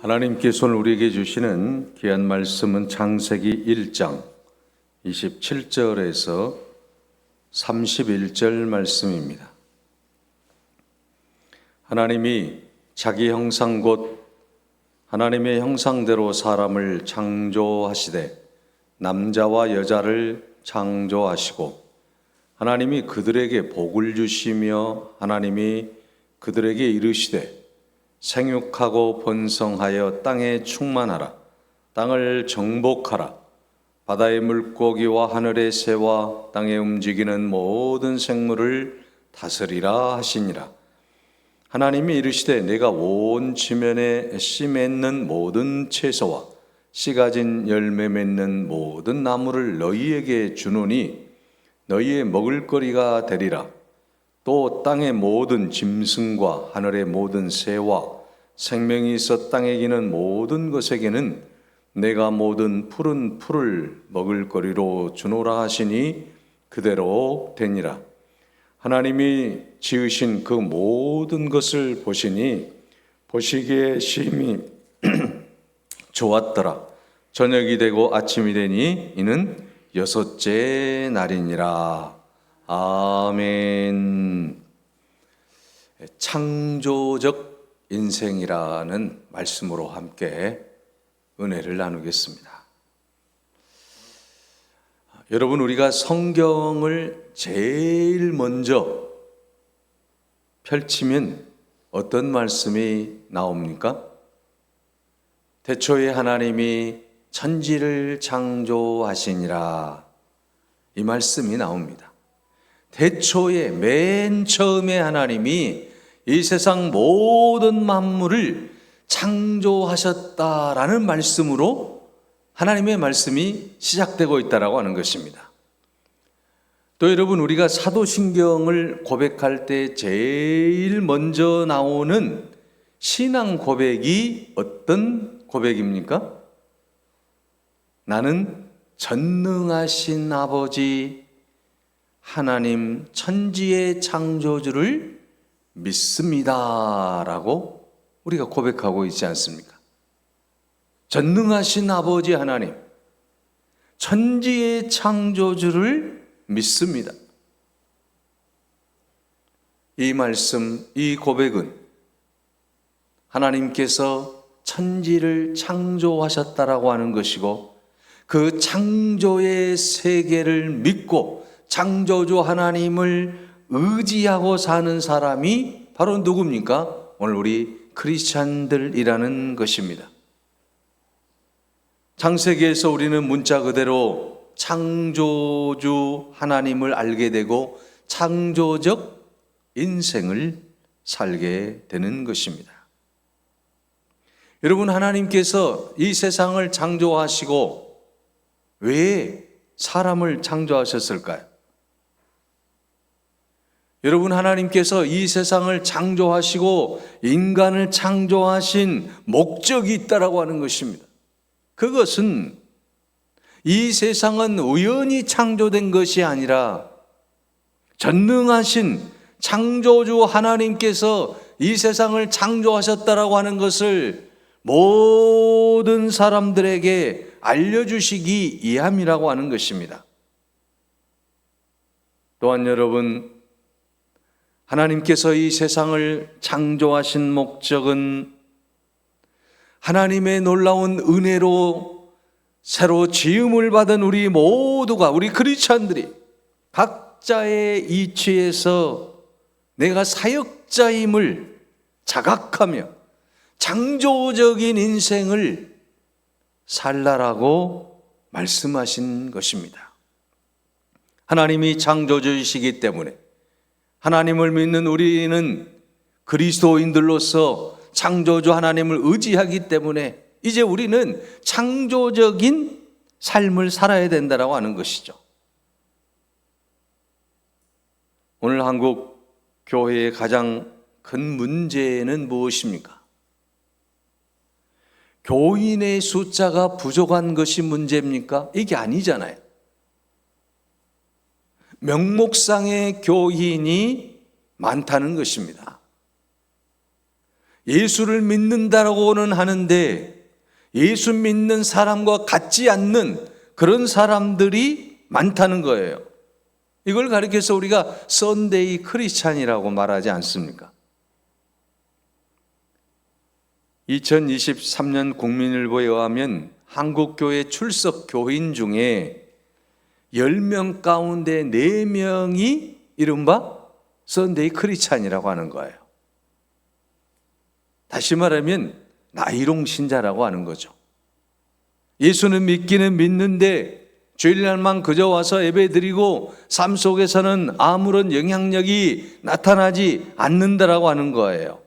하나님께서 오늘 우리에게 주시는 귀한 말씀은 창세기 1장 27절에서 31절 말씀입니다. 하나님이 자기 형상 곧 하나님의 형상대로 사람을 창조하시되 남자와 여자를 창조하시고 하나님이 그들에게 복을 주시며 하나님이 그들에게 이르시되 생육하고 번성하여 땅에 충만하라. 땅을 정복하라. 바다의 물고기와 하늘의 새와 땅에 움직이는 모든 생물을 다스리라 하시니라. 하나님이 이르시되 내가 온 지면에 씨 맺는 모든 채소와 씨 가진 열매 맺는 모든 나무를 너희에게 주노니 너희의 먹을거리가 되리라. 또 땅의 모든 짐승과 하늘의 모든 새와 생명이 있어 땅에 기는 모든 것에게는 내가 모든 푸른 풀을 먹을거리로 주노라 하시니 그대로 되니라. 하나님이 지으신 그 모든 것을 보시니 보시기에 심히 좋았더라. 저녁이 되고 아침이 되니 이는 여섯째 날이니라. 아멘. 창조적 인생이라는 말씀으로 함께 은혜를 나누겠습니다. 여러분, 우리가 성경을 제일 먼저 펼치면 어떤 말씀이 나옵니까? 태초에 하나님이 천지를 창조하시니라, 이 말씀이 나옵니다. 태초에 맨 처음에 하나님이 이 세상 모든 만물을 창조하셨다라는 말씀으로 하나님의 말씀이 시작되고 있다라고 하는 것입니다. 또 여러분, 우리가 사도신경을 고백할 때 제일 먼저 나오는 신앙 고백이 어떤 고백입니까? 나는 전능하신 아버지 하나님 천지의 창조주를 믿습니다 라고 우리가 고백하고 있지 않습니까? 전능하신 아버지 하나님 천지의 창조주를 믿습니다. 이 말씀, 이 고백은 하나님께서 천지를 창조하셨다라고 하는 것이고 그 창조의 세계를 믿고 창조주 하나님을 의지하고 사는 사람이 바로 누굽니까? 오늘 우리 크리스찬들이라는 것입니다. 창세기에서 우리는 문자 그대로 창조주 하나님을 알게 되고 창조적 인생을 살게 되는 것입니다. 여러분, 하나님께서 이 세상을 창조하시고 왜 사람을 창조하셨을까요? 여러분, 하나님께서 이 세상을 창조하시고 인간을 창조하신 목적이 있다라고 하는 것입니다. 그것은 이 세상은 우연히 창조된 것이 아니라 전능하신 창조주 하나님께서 이 세상을 창조하셨다라고 하는 것을 모든 사람들에게 알려주시기 위함이라고 하는 것입니다. 또한 여러분, 하나님께서 이 세상을 창조하신 목적은 하나님의 놀라운 은혜로 새로 지음을 받은 우리 모두가, 우리 크리스찬들이 각자의 이치에서 내가 사역자임을 자각하며 창조적인 인생을 살라라고 말씀하신 것입니다. 하나님이 창조주이시기 때문에 하나님을 믿는 우리는 그리스도인들로서 창조주 하나님을 의지하기 때문에 이제 우리는 창조적인 삶을 살아야 된다고 하는 것이죠. 오늘 한국 교회의 가장 큰 문제는 무엇입니까? 교인의 숫자가 부족한 것이 문제입니까? 이게 아니잖아요. 명목상의 교인이 많다는 것입니다. 예수를 믿는다고는 하는데 예수 믿는 사람과 같지 않는 그런 사람들이 많다는 거예요. 이걸 가리켜서 우리가 썬데이 크리스찬이라고 말하지 않습니까? 2023년 국민일보에 의하면 한국교회 출석 교인 중에 10명 가운데 4명이 이른바 썬데이 크리스찬이라고 하는 거예요. 다시 말하면 나이롱 신자라고 하는 거죠. 예수는 믿기는 믿는데 주일날만 그저 와서 예배드리고 삶 속에서는 아무런 영향력이 나타나지 않는다라고 하는 거예요.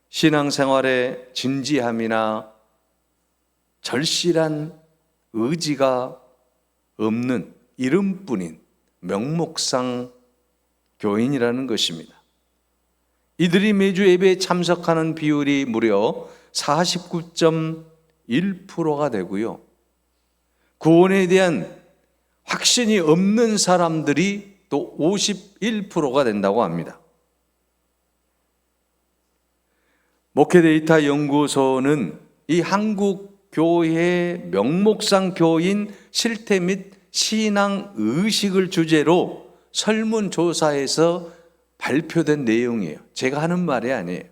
신앙생활의 진지함이나 절실한 의지가 없는 이름뿐인 명목상 교인이라는 것입니다. 이들이 매주 예배에 참석하는 비율이 무려 49.1%가 되고요. 구원에 대한 확신이 없는 사람들이 또 51%가 된다고 합니다. 목회데이터 연구소는 이 한국 교회의 명목상 교인 실태 및 신앙 의식을 주제로 설문조사에서 발표된 내용이에요. 제가 하는 말이 아니에요.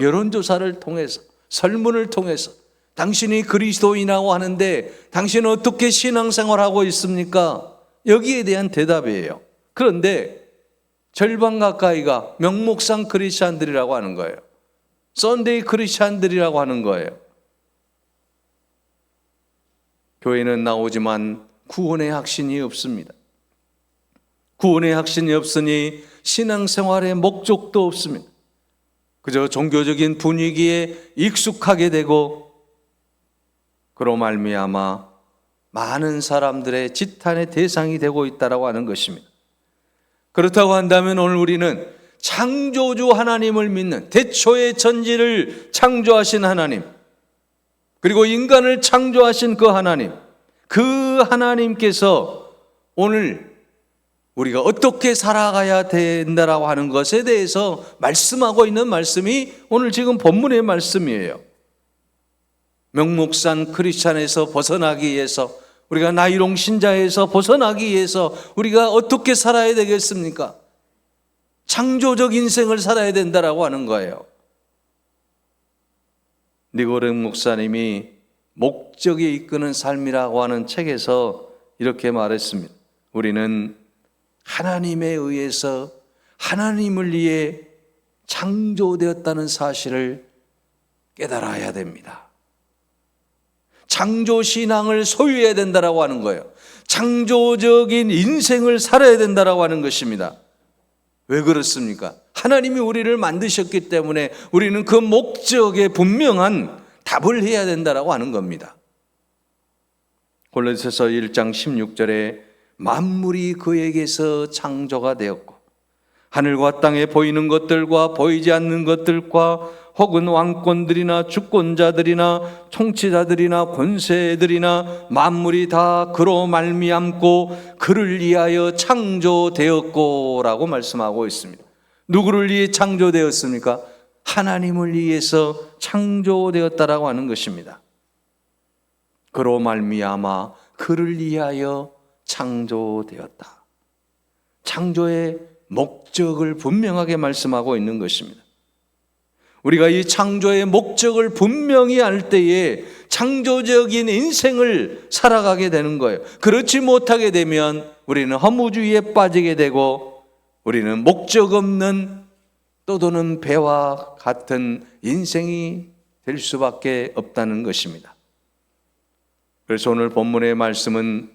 여론조사를 통해서, 설문을 통해서 당신이 그리스도인이라고 하는데 당신은 어떻게 신앙생활하고 있습니까? 여기에 대한 대답이에요. 그런데 절반 가까이가 명목상 크리스찬들이라고 하는 거예요. 썬데이 크리스찬들이라고 하는 거예요. 교회는 나오지만 구원의 확신이 없습니다. 구원의 확신이 없으니 신앙생활의 목적도 없습니다. 그저 종교적인 분위기에 익숙하게 되고 그로 말미암아 많은 사람들의 지탄의 대상이 되고 있다고 하는 것입니다. 그렇다고 한다면 오늘 우리는 창조주 하나님을 믿는, 대초의 천지를 창조하신 하나님, 그리고 인간을 창조하신 그 하나님, 그 하나님께서 오늘 우리가 어떻게 살아가야 된다라고 하는 것에 대해서 말씀하고 있는 말씀이 오늘 지금 본문의 말씀이에요. 명목산 크리스찬에서 벗어나기 위해서, 우리가 나이롱 신자에서 벗어나기 위해서 우리가 어떻게 살아야 되겠습니까? 창조적 인생을 살아야 된다라고 하는 거예요. 니고레 목사님이 목적이 이끄는 삶이라고 하는 책에서 이렇게 말했습니다. 우리는 하나님에 의해서 하나님을 위해 창조되었다는 사실을 깨달아야 됩니다. 창조신앙을 소유해야 된다라고 하는 거예요. 창조적인 인생을 살아야 된다라고 하는 것입니다. 왜 그렇습니까? 하나님이 우리를 만드셨기 때문에 우리는 그 목적에 분명한 답을 해야 된다라고 하는 겁니다. 골로새서 1장 16절에 만물이 그에게서 창조가 되었고 하늘과 땅에 보이는 것들과 보이지 않는 것들과 혹은 왕권들이나 주권자들이나 통치자들이나 권세들이나 만물이 다 그로 말미암고 그를 위하여 창조되었고 라고 말씀하고 있습니다. 누구를 위해 창조되었습니까? 하나님을 위해서 창조되었다라고 하는 것입니다. 그로 말미암아 그를 위하여 창조되었다. 창조의 목적을 분명하게 말씀하고 있는 것입니다. 우리가 이 창조의 목적을 분명히 알 때에 창조적인 인생을 살아가게 되는 거예요. 그렇지 못하게 되면 우리는 허무주의에 빠지게 되고 우리는 목적 없는 떠도는 배와 같은 인생이 될 수밖에 없다는 것입니다. 그래서 오늘 본문의 말씀은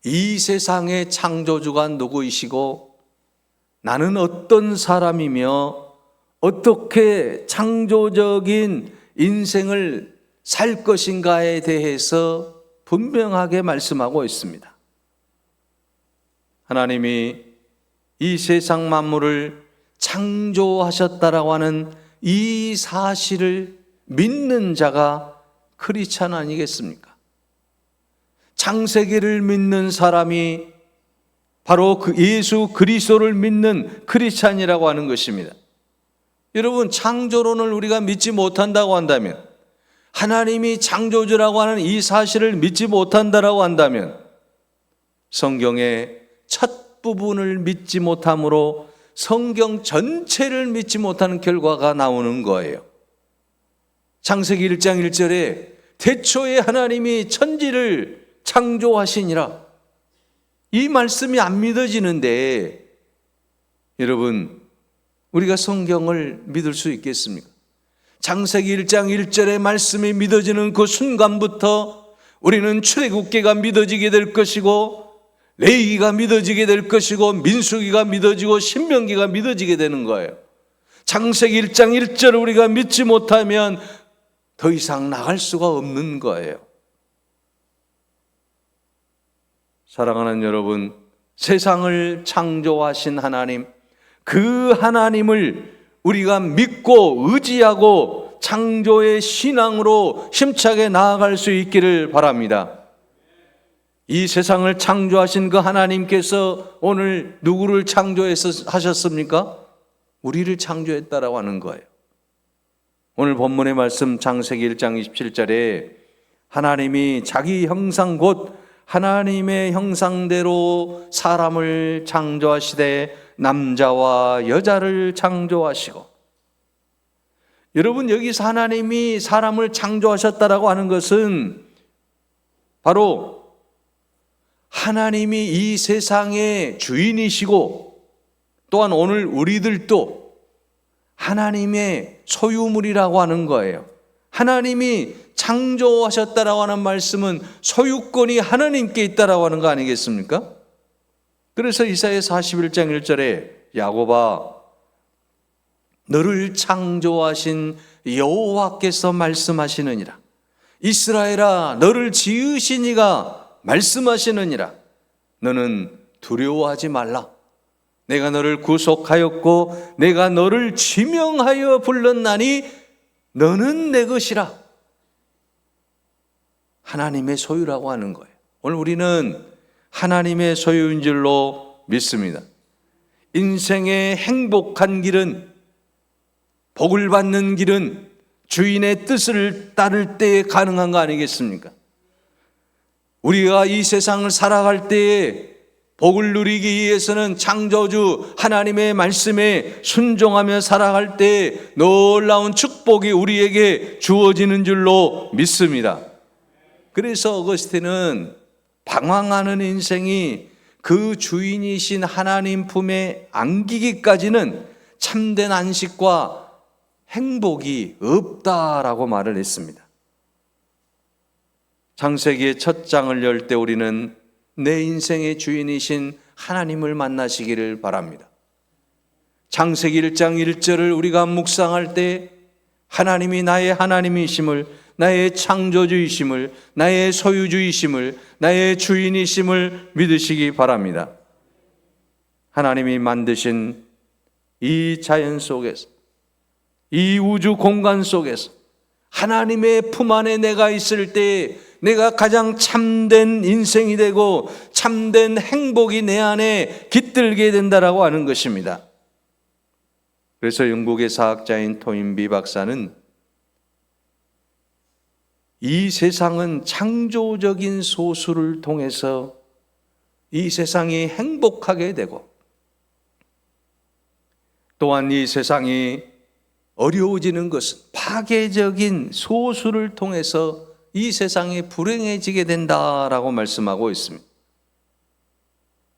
이 세상의 창조주가 누구이시고 나는 어떤 사람이며 어떻게 창조적인 인생을 살 것인가에 대해서 분명하게 말씀하고 있습니다. 하나님이 이 세상 만물을 창조하셨다라고 하는 이 사실을 믿는 자가 크리스찬 아니겠습니까? 창세기를 믿는 사람이 바로 그 예수 그리스도를 믿는 크리스찬이라고 하는 것입니다. 여러분, 창조론을 우리가 믿지 못한다고 한다면, 하나님이 창조주라고 하는 이 사실을 믿지 못한다라고 한다면 성경의 첫 부분을 믿지 못함으로 성경 전체를 믿지 못하는 결과가 나오는 거예요. 창세기 1장 1절에 태초에 하나님이 천지를 창조하시니라, 이 말씀이 안 믿어지는데 여러분, 우리가 성경을 믿을 수 있겠습니까? 창세기 1장 1절의 말씀이 믿어지는 그 순간부터 우리는 출애굽기가 믿어지게 될 것이고, 레위기가 믿어지게 될 것이고, 민수기가 믿어지고, 신명기가 믿어지게 되는 거예요. 창세기 1장 1절을 우리가 믿지 못하면 더 이상 나갈 수가 없는 거예요. 사랑하는 여러분, 세상을 창조하신 하나님, 그 하나님을 우리가 믿고 의지하고 창조의 신앙으로 힘차게 나아갈 수 있기를 바랍니다. 이 세상을 창조하신 그 하나님께서 오늘 누구를 창조하셨습니까? 우리를 창조했다라고 하는 거예요. 오늘 본문의 말씀 창세기 1장 27절에 하나님이 자기 형상 곧 하나님의 형상대로 사람을 창조하시되 남자와 여자를 창조하시고, 여러분, 여기서 하나님이 사람을 창조하셨다라고 하는 것은 바로 하나님이 이 세상의 주인이시고, 또한 오늘 우리들도 하나님의 소유물이라고 하는 거예요. 하나님이 창조하셨다라고 하는 말씀은 소유권이 하나님께 있다라고 하는 거 아니겠습니까? 그래서 이사야 41장 1절에 야곱아, 너를 창조하신 여호와께서 말씀하시느니라. 이스라엘아, 너를 지으신 이가 말씀하시느니라. 너는 두려워하지 말라. 내가 너를 구속하였고 내가 너를 지명하여 불렀나니 너는 내 것이라. 하나님의 소유라고 하는 거예요. 오늘 우리는 하나님의 소유인 줄로 믿습니다. 인생의 행복한 길은, 복을 받는 길은 주인의 뜻을 따를 때에 가능한 거 아니겠습니까? 우리가 이 세상을 살아갈 때에 복을 누리기 위해서는 창조주 하나님의 말씀에 순종하며 살아갈 때 놀라운 축복이 우리에게 주어지는 줄로 믿습니다. 그래서 어거스틴은 방황하는 인생이 그 주인이신 하나님 품에 안기기까지는 참된 안식과 행복이 없다라고 말을 했습니다. 창세기의 첫 장을 열 때 우리는 내 인생의 주인이신 하나님을 만나시기를 바랍니다. 창세기 1장 1절을 우리가 묵상할 때 하나님이 나의 하나님이심을, 나의 창조주이심을, 나의 소유주이심을, 나의 주인이심을 믿으시기 바랍니다. 하나님이 만드신 이 자연 속에서, 이 우주 공간 속에서 하나님의 품 안에 내가 있을 때 내가 가장 참된 인생이 되고 참된 행복이 내 안에 깃들게 된다라고 하는 것입니다. 그래서 영국의 사학자인 토인비 박사는 이 세상은 창조적인 소수를 통해서 이 세상이 행복하게 되고, 또한 이 세상이 어려워지는 것은 파괴적인 소수를 통해서 이 세상이 불행해지게 된다라고 말씀하고 있습니다.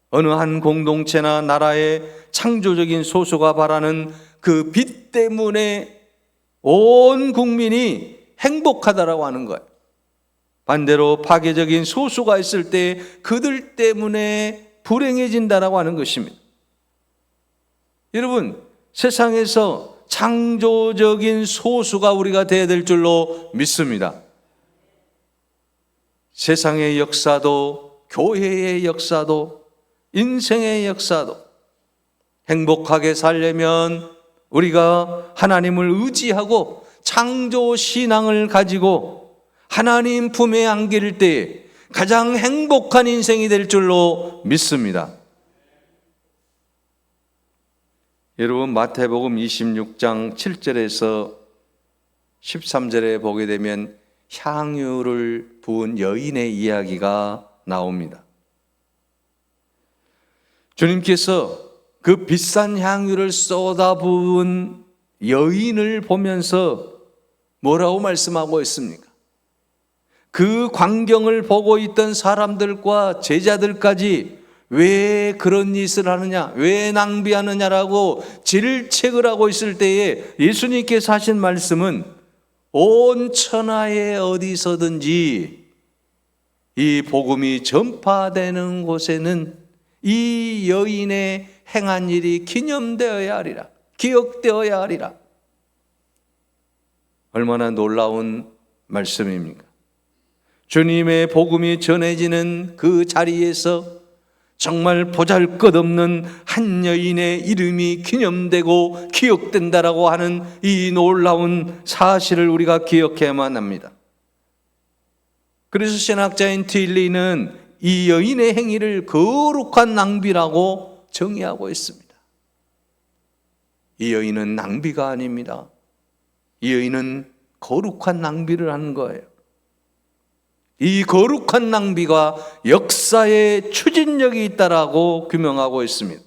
어느 한 공동체나 나라의 창조적인 소수가 바라는 그 빛 때문에 온 국민이 행복하다라고 하는 거예요. 반대로 파괴적인 소수가 있을 때 그들 때문에 불행해진다라고 하는 것입니다. 여러분, 세상에서 창조적인 소수가 우리가 되어야 될 줄로 믿습니다. 세상의 역사도, 교회의 역사도, 인생의 역사도 행복하게 살려면 우리가 하나님을 의지하고 창조 신앙을 가지고 하나님 품에 안길 때 가장 행복한 인생이 될 줄로 믿습니다. 여러분 마태복음 26장 7절에서 13절에 보게 되면 향유를 부은 여인의 이야기가 나옵니다. 주님께서 그 비싼 향유를 쏟아부은 여인을 보면서 뭐라고 말씀하고 있습니까? 그 광경을 보고 있던 사람들과 제자들까지 왜 그런 짓을 하느냐, 왜 낭비하느냐라고 질책을 하고 있을 때에 예수님께서 하신 말씀은 온 천하에 어디서든지 이 복음이 전파되는 곳에는 이 여인의 행한 일이 기념되어야 하리라, 기억되어야 하리라. 얼마나 놀라운 말씀입니까? 주님의 복음이 전해지는 그 자리에서 정말 보잘것없는 한 여인의 이름이 기념되고 기억된다라고 하는 이 놀라운 사실을 우리가 기억해야만 합니다. 그래서 신학자인 틸리는 이 여인의 행위를 거룩한 낭비라고 정의하고 있습니다. 이 여인은 낭비가 아닙니다. 이 여인은 거룩한 낭비를 하는 거예요. 이 거룩한 낭비가 역사에 추진력이 있다라고 규명하고 있습니다.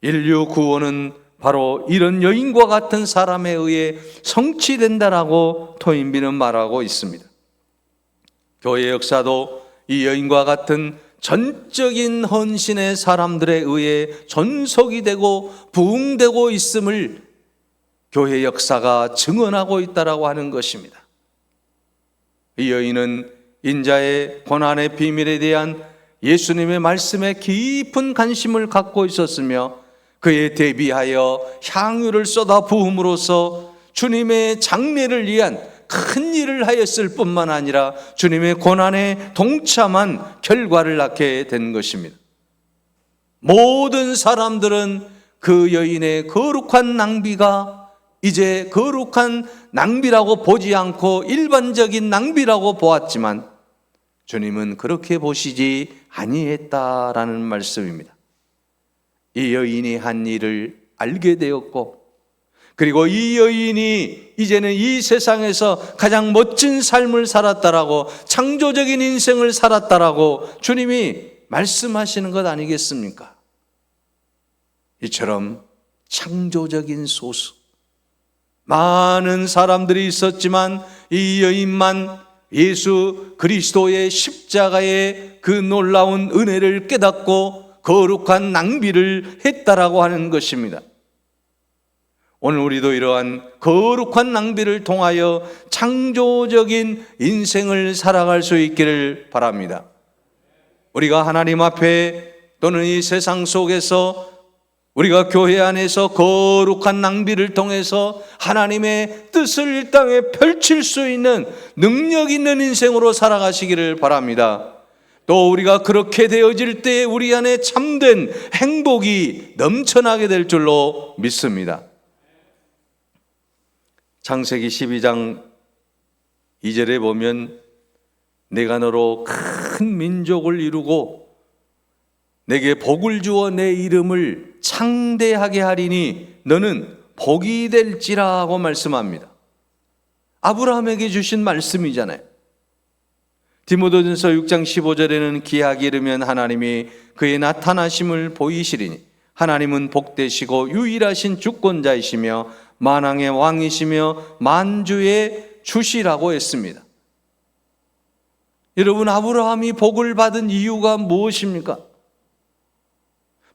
인류 구원은 바로 이런 여인과 같은 사람에 의해 성취된다라고 토인비는 말하고 있습니다. 교회 역사도 이 여인과 같은 전적인 헌신의 사람들에 의해 존속이 되고 부흥되고 있음을 교회 역사가 증언하고 있다라고 하는 것입니다. 이 여인은 인자의 고난의 비밀에 대한 예수님의 말씀에 깊은 관심을 갖고 있었으며 그에 대비하여 향유를 쏟아 부음으로써 주님의 장례를 위한 큰 일을 하였을 뿐만 아니라 주님의 고난에 동참한 결과를 낳게 된 것입니다. 모든 사람들은 그 여인의 거룩한 낭비가 이제 거룩한 낭비라고 보지 않고 일반적인 낭비라고 보았지만 주님은 그렇게 보시지 아니했다라는 말씀입니다. 이 여인이 한 일을 알게 되었고 그리고 이 여인이 이제는 이 세상에서 가장 멋진 삶을 살았다라고 창조적인 인생을 살았다라고 주님이 말씀하시는 것 아니겠습니까? 이처럼 창조적인 소수 많은 사람들이 있었지만 이 여인만 예수 그리스도의 십자가의 그 놀라운 은혜를 깨닫고 거룩한 낭비를 했다라고 하는 것입니다. 오늘 우리도 이러한 거룩한 낭비를 통하여 창조적인 인생을 살아갈 수 있기를 바랍니다. 우리가 하나님 앞에 또는 이 세상 속에서 우리가 교회 안에서 거룩한 낭비를 통해서 하나님의 뜻을 이 땅에 펼칠 수 있는 능력 있는 인생으로 살아가시기를 바랍니다. 또 우리가 그렇게 되어질 때 우리 안에 참된 행복이 넘쳐나게 될 줄로 믿습니다. 창세기 12장 2절에 보면 내가 너로 큰 민족을 이루고 내게 복을 주어 내 이름을 창대하게 하리니 너는 복이 될지라 하고 말씀합니다. 아브라함에게 주신 말씀이잖아요. 디모데전서 6장 15절에는 기약이 이르면 하나님이 그의 나타나심을 보이시리니 하나님은 복되시고 유일하신 주권자이시며 만왕의 왕이시며 만주의 주시라고 했습니다. 여러분, 아브라함이 복을 받은 이유가 무엇입니까?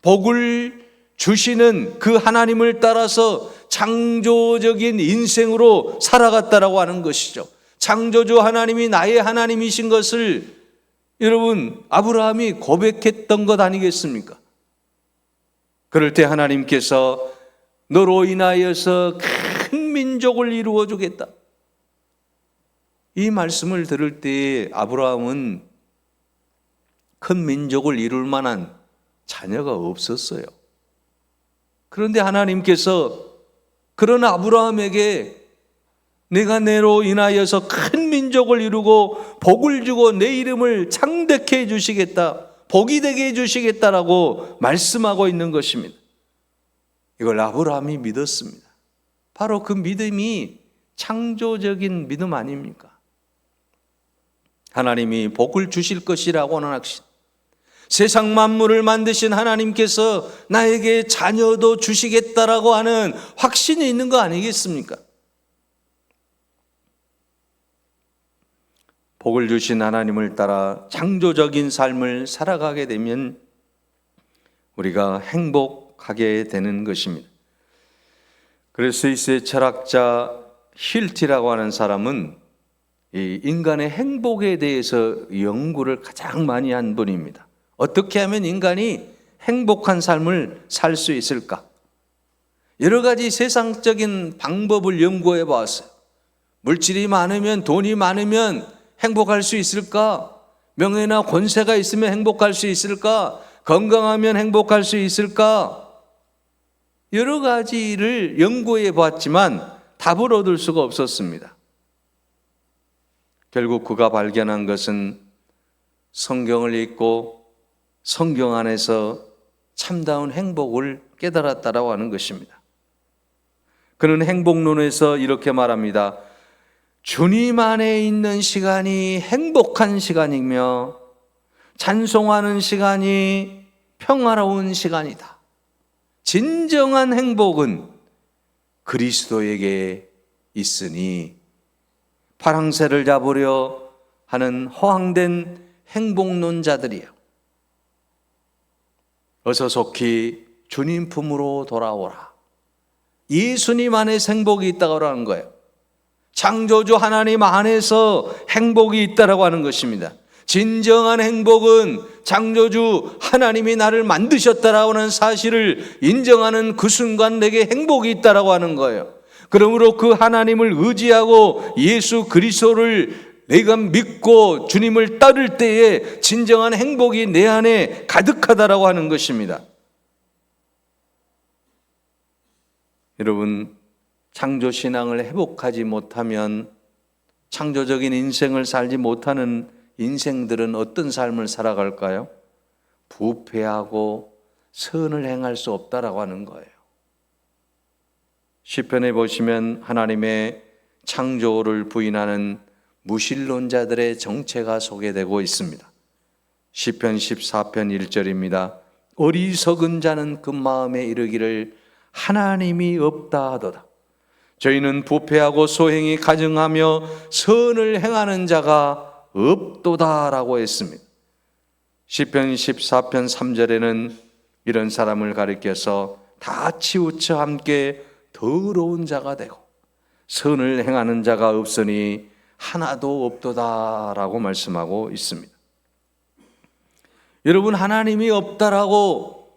복을 주시는 그 하나님을 따라서 창조적인 인생으로 살아갔다라고 하는 것이죠. 창조주 하나님이 나의 하나님이신 것을 여러분 아브라함이 고백했던 것 아니겠습니까? 그럴 때 하나님께서 너로 인하여서 큰 민족을 이루어 주겠다. 이 말씀을 들을 때 아브라함은 큰 민족을 이룰 만한 자녀가 없었어요. 그런데 하나님께서 그런 아브라함에게 내가 내로 인하여서 큰 민족을 이루고 복을 주고 내 이름을 창대케 해 주시겠다, 복이 되게 해 주시겠다라고 말씀하고 있는 것입니다. 이걸 아브라함이 믿었습니다. 바로 그 믿음이 창조적인 믿음 아닙니까? 하나님이 복을 주실 것이라고 하는 확신, 세상 만물을 만드신 하나님께서 나에게 자녀도 주시겠다라고 하는 확신이 있는 거 아니겠습니까? 복을 주신 하나님을 따라 창조적인 삶을 살아가게 되면 우리가 행복하게 되는 것입니다. 그래서 스위스의 철학자 힐티라고 하는 사람은 이 인간의 행복에 대해서 연구를 가장 많이 한 분입니다. 어떻게 하면 인간이 행복한 삶을 살 수 있을까? 여러 가지 세상적인 방법을 연구해 봤어요. 물질이 많으면, 돈이 많으면 행복할 수 있을까? 명예나 권세가 있으면 행복할 수 있을까? 건강하면 행복할 수 있을까? 여러 가지를 연구해 봤지만 답을 얻을 수가 없었습니다. 결국 그가 발견한 것은 성경을 읽고 성경 안에서 참다운 행복을 깨달았다라고 하는 것입니다. 그는 행복론에서 이렇게 말합니다. 주님 안에 있는 시간이 행복한 시간이며 찬송하는 시간이 평화로운 시간이다. 진정한 행복은 그리스도에게 있으니 파랑새를 잡으려 하는 허황된 행복론자들이요, 어서 속히 주님 품으로 돌아오라. 예수님 안에서 행복이 있다고 하는 거예요. 창조주 하나님 안에서 행복이 있다고 하는 것입니다. 진정한 행복은 창조주 하나님이 나를 만드셨다라고 하는 사실을 인정하는 그 순간 내게 행복이 있다라고 하는 거예요. 그러므로 그 하나님을 의지하고 예수 그리스도를 내가 믿고 주님을 따를 때에 진정한 행복이 내 안에 가득하다라고 하는 것입니다. 여러분, 창조신앙을 회복하지 못하면, 창조적인 인생을 살지 못하는 인생들은 어떤 삶을 살아갈까요? 부패하고 선을 행할 수 없다라고 하는 거예요. 시편에 보시면 하나님의 창조를 부인하는 무신론자들의 정체가 소개되고 있습니다. 시편 14편 1절입니다. 어리석은 자는 그 마음에 이르기를 하나님이 없다 하도다. 저희는 부패하고 소행이 가증하며 선을 행하는 자가 없도다라고 했습니다. 시편 14편 3절에는 이런 사람을 가리켜서 다 치우쳐 함께 더러운 자가 되고 선을 행하는 자가 없으니 하나도 없도다라고 말씀하고 있습니다. 여러분, 하나님이 없다라고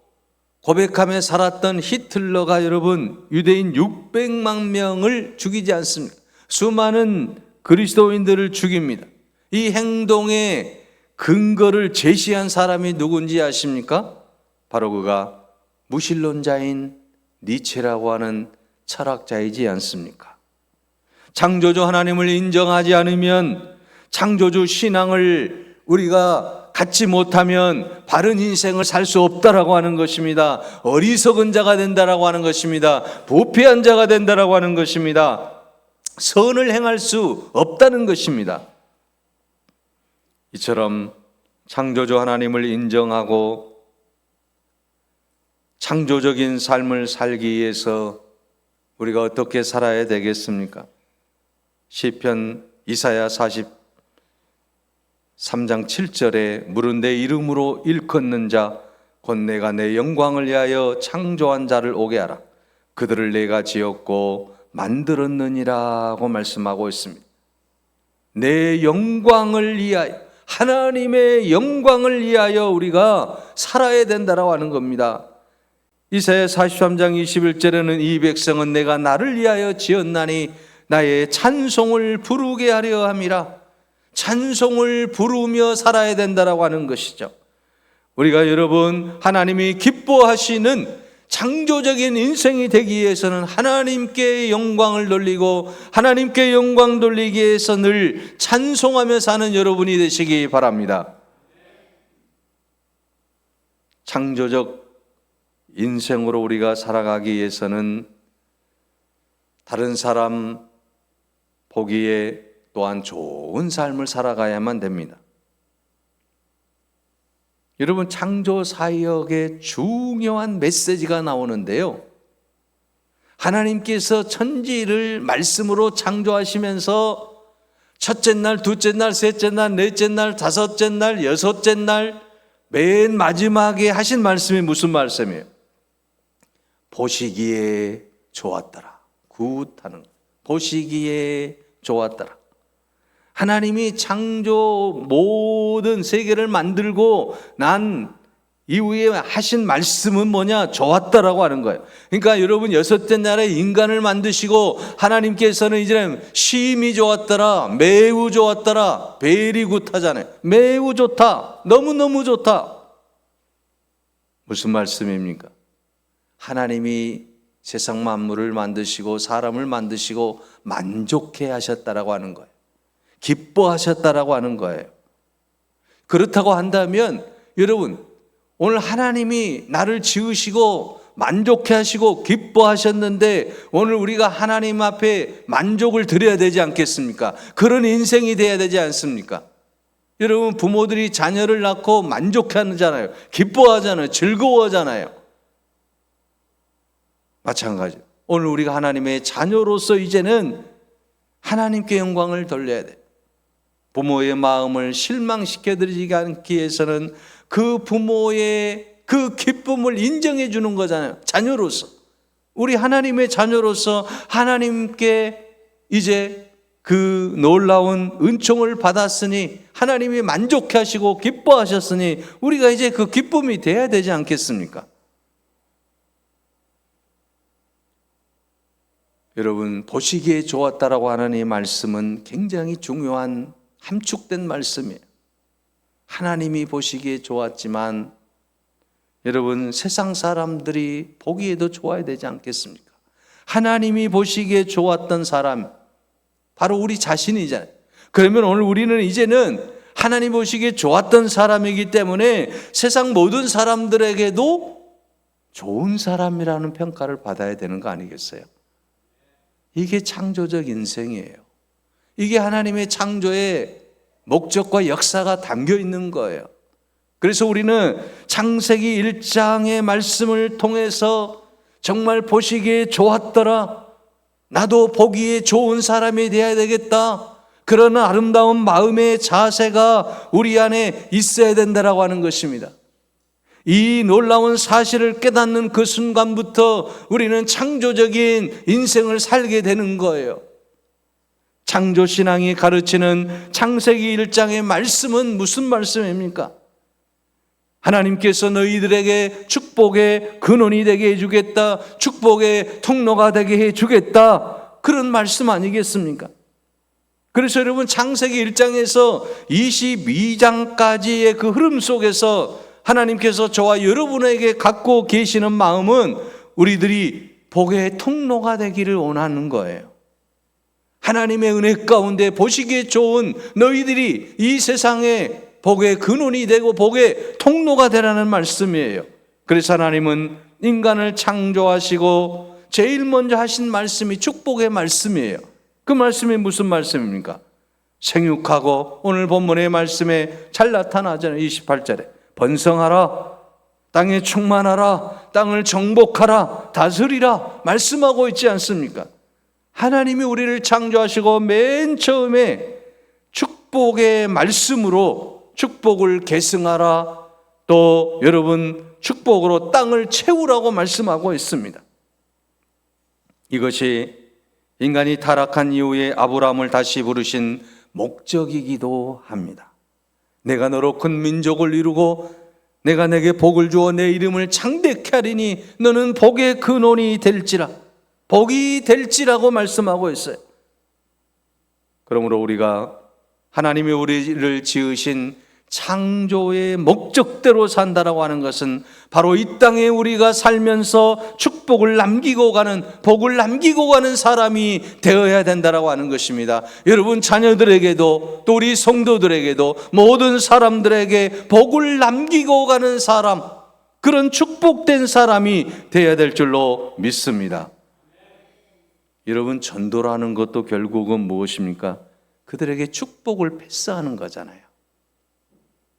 고백하며 살았던 히틀러가 여러분 유대인 600만 명을 죽이지 않습니까? 수많은 그리스도인들을 죽입니다. 이 행동의 근거를 제시한 사람이 누군지 아십니까? 바로 그가 무신론자인 니체라고 하는 철학자이지 않습니까? 창조주 하나님을 인정하지 않으면, 창조주 신앙을 우리가 갖지 못하면 바른 인생을 살 수 없다라고 하는 것입니다. 어리석은 자가 된다라고 하는 것입니다. 부패한 자가 된다라고 하는 것입니다. 선을 행할 수 없다는 것입니다. 이처럼 창조주 하나님을 인정하고 창조적인 삶을 살기 위해서 우리가 어떻게 살아야 되겠습니까? 시편 이사야 43장 7절에 물은 내 이름으로 일컫는 자 곧 내가 내 영광을 위하여 창조한 자를 오게 하라. 그들을 내가 지었고 만들었느니라고 말씀하고 있습니다. 내 영광을 위하여, 하나님의 영광을 위하여 우리가 살아야 된다라고 하는 겁니다. 이사야 43장 21절에는 이 백성은 내가 나를 위하여 지었나니 나의 찬송을 부르게 하려 함이라. 찬송을 부르며 살아야 된다라고 하는 것이죠. 우리가 여러분 하나님이 기뻐하시는 창조적인 인생이 되기 위해서는 하나님께 영광을 돌리고 하나님께 영광 돌리기 위해서 늘 찬송하며 사는 여러분이 되시기 바랍니다. 창조적 인생으로 우리가 살아가기 위해서는 다른 사람 보기에 또한 좋은 삶을 살아가야만 됩니다. 여러분, 창조 사역의 중요한 메시지가 나오는데요. 하나님께서 천지를 말씀으로 창조하시면서 첫째 날, 둘째 날, 셋째 날, 넷째 날, 다섯째 날, 여섯째 날, 맨 마지막에 하신 말씀이 무슨 말씀이에요? 보시기에 좋았더라. 굿하는 거. 보시기에 좋았더라. 하나님이 창조 모든 세계를 만들고 난 이후에 하신 말씀은 뭐냐? 좋았다라고 하는 거예요. 그러니까 여러분, 여섯째 날에 인간을 만드시고 하나님께서는 이제는 심히 좋았더라, 매우 좋았더라, 베리 굿하잖아요. 매우 좋다, 너무너무 좋다. 무슨 말씀입니까? 하나님이 세상 만물을 만드시고 사람을 만드시고 만족해 하셨다라고 하는 거예요. 기뻐하셨다라고 하는 거예요. 그렇다고 한다면 여러분, 오늘 하나님이 나를 지으시고 만족해 하시고 기뻐하셨는데 오늘 우리가 하나님 앞에 만족을 드려야 되지 않겠습니까? 그런 인생이 돼야 되지 않습니까? 여러분, 부모들이 자녀를 낳고 만족하잖아요. 기뻐하잖아요. 즐거워하잖아요. 마찬가지로 오늘 우리가 하나님의 자녀로서 이제는 하나님께 영광을 돌려야 돼. 부모의 마음을 실망시켜드리지 않기 위해서는 그 부모의 그 기쁨을 인정해 주는 거잖아요. 자녀로서, 우리 하나님의 자녀로서 하나님께 이제 그 놀라운 은총을 받았으니 하나님이 만족해 하시고 기뻐하셨으니 우리가 이제 그 기쁨이 돼야 되지 않겠습니까? 여러분, 보시기에 좋았다라고 하는 이 말씀은 굉장히 중요한 함축된 말씀이에요. 하나님이 보시기에 좋았지만 여러분, 세상 사람들이 보기에도 좋아야 되지 않겠습니까? 하나님이 보시기에 좋았던 사람, 바로 우리 자신이잖아요. 그러면 오늘 우리는 이제는 하나님 보시기에 좋았던 사람이기 때문에 세상 모든 사람들에게도 좋은 사람이라는 평가를 받아야 되는 거 아니겠어요? 이게 창조적 인생이에요. 이게 하나님의 창조의 목적과 역사가 담겨 있는 거예요. 그래서 우리는 창세기 1장의 말씀을 통해서 정말 보시기에 좋았더라, 나도 보기에 좋은 사람이 되어야 되겠다, 그런 아름다운 마음의 자세가 우리 안에 있어야 된다라고 하는 것입니다. 이 놀라운 사실을 깨닫는 그 순간부터 우리는 창조적인 인생을 살게 되는 거예요. 창조신앙이 가르치는 창세기 1장의 말씀은 무슨 말씀입니까? 하나님께서 너희들에게 축복의 근원이 되게 해주겠다, 축복의 통로가 되게 해주겠다, 그런 말씀 아니겠습니까? 그래서 여러분, 창세기 1장에서 22장까지의 그 흐름 속에서 하나님께서 저와 여러분에게 갖고 계시는 마음은 우리들이 복의 통로가 되기를 원하는 거예요. 하나님의 은혜 가운데 보시기에 좋은 너희들이 이 세상에 복의 근원이 되고 복의 통로가 되라는 말씀이에요. 그래서 하나님은 인간을 창조하시고 제일 먼저 하신 말씀이 축복의 말씀이에요. 그 말씀이 무슨 말씀입니까? 생육하고, 오늘 본문의 말씀에 잘 나타나잖아요. 28절에 번성하라, 땅에 충만하라, 땅을 정복하라, 다스리라 말씀하고 있지 않습니까? 하나님이 우리를 창조하시고 맨 처음에 축복의 말씀으로 축복을 계승하라, 또 여러분 축복으로 땅을 채우라고 말씀하고 있습니다. 이것이 인간이 타락한 이후에 아브라함을 다시 부르신 목적이기도 합니다. 내가 너로 큰 민족을 이루고 내가 내게 복을 주어 내 이름을 창대케 하리니 너는 복의 근원이 될지라, 복이 될지라고 말씀하고 있어요. 그러므로 우리가 하나님이 우리를 지으신 창조의 목적대로 산다라고 하는 것은 바로 이 땅에 우리가 살면서 축복을 남기고 가는, 복을 남기고 가는 사람이 되어야 된다라고 하는 것입니다. 여러분 자녀들에게도 또 우리 성도들에게도 모든 사람들에게 복을 남기고 가는 사람, 그런 축복된 사람이 되어야 될 줄로 믿습니다. 여러분, 전도라는 것도 결국은 무엇입니까? 그들에게 축복을 패스하는 거잖아요.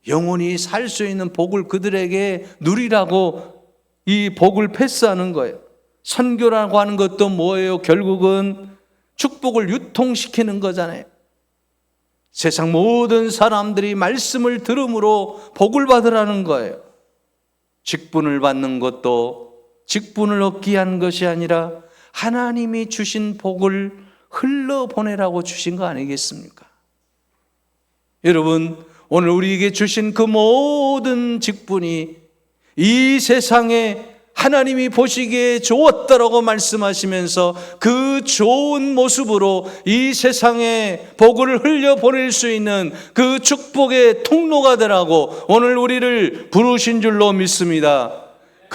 영원히 살 수 있는 복을 그들에게 누리라고 이 복을 패스하는 거예요. 선교라고 하는 것도 뭐예요? 결국은 축복을 유통시키는 거잖아요. 세상 모든 사람들이 말씀을 들음으로 복을 받으라는 거예요. 직분을 받는 것도 직분을 얻기 위한 것이 아니라 하나님이 주신 복을 흘러보내라고 주신 거 아니겠습니까? 여러분, 오늘 우리에게 주신 그 모든 직분이 이 세상에 하나님이 보시기에 좋았다라고 말씀하시면서 그 좋은 모습으로 이 세상에 복을 흘려보낼 수 있는 그 축복의 통로가 되라고 오늘 우리를 부르신 줄로 믿습니다.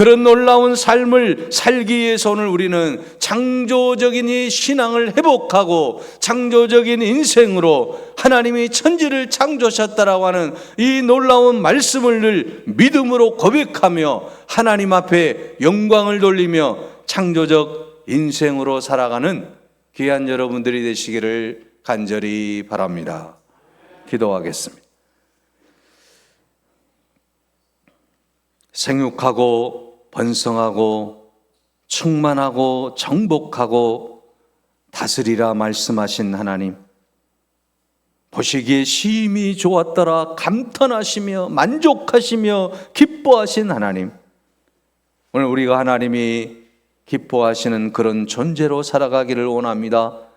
그런 놀라운 삶을 살기 위해서 오늘 우리는 창조적인 이 신앙을 회복하고 창조적인 인생으로 하나님이 천지를 창조하셨다라고 하는 이 놀라운 말씀을 늘 믿음으로 고백하며 하나님 앞에 영광을 돌리며 창조적 인생으로 살아가는 귀한 여러분들이 되시기를 간절히 바랍니다. 기도하겠습니다. 생육하고 번성하고 충만하고 정복하고 다스리라 말씀하신 하나님, 보시기에 심히 좋았더라 감탄하시며 만족하시며 기뻐하신 하나님, 오늘 우리가 하나님이 기뻐하시는 그런 존재로 살아가기를 원합니다.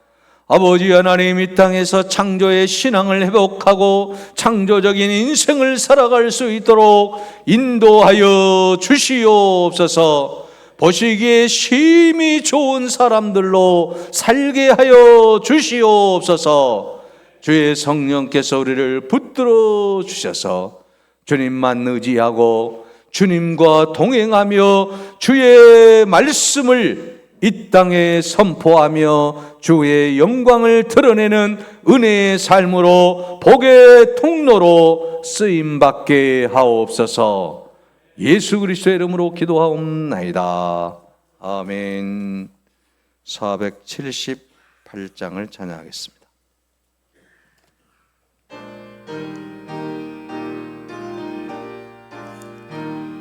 아버지 하나님, 이 땅에서 창조의 신앙을 회복하고 창조적인 인생을 살아갈 수 있도록 인도하여 주시옵소서. 보시기에 심히 좋은 사람들로 살게 하여 주시옵소서. 주의 성령께서 우리를 붙들어 주셔서 주님만 의지하고 주님과 동행하며 주의 말씀을 이 땅에 선포하며 주의 영광을 드러내는 은혜의 삶으로 복의 통로로 쓰임받게 하옵소서. 예수 그리스도의 이름으로 기도하옵나이다. 아멘. 478장을 찬양하겠습니다.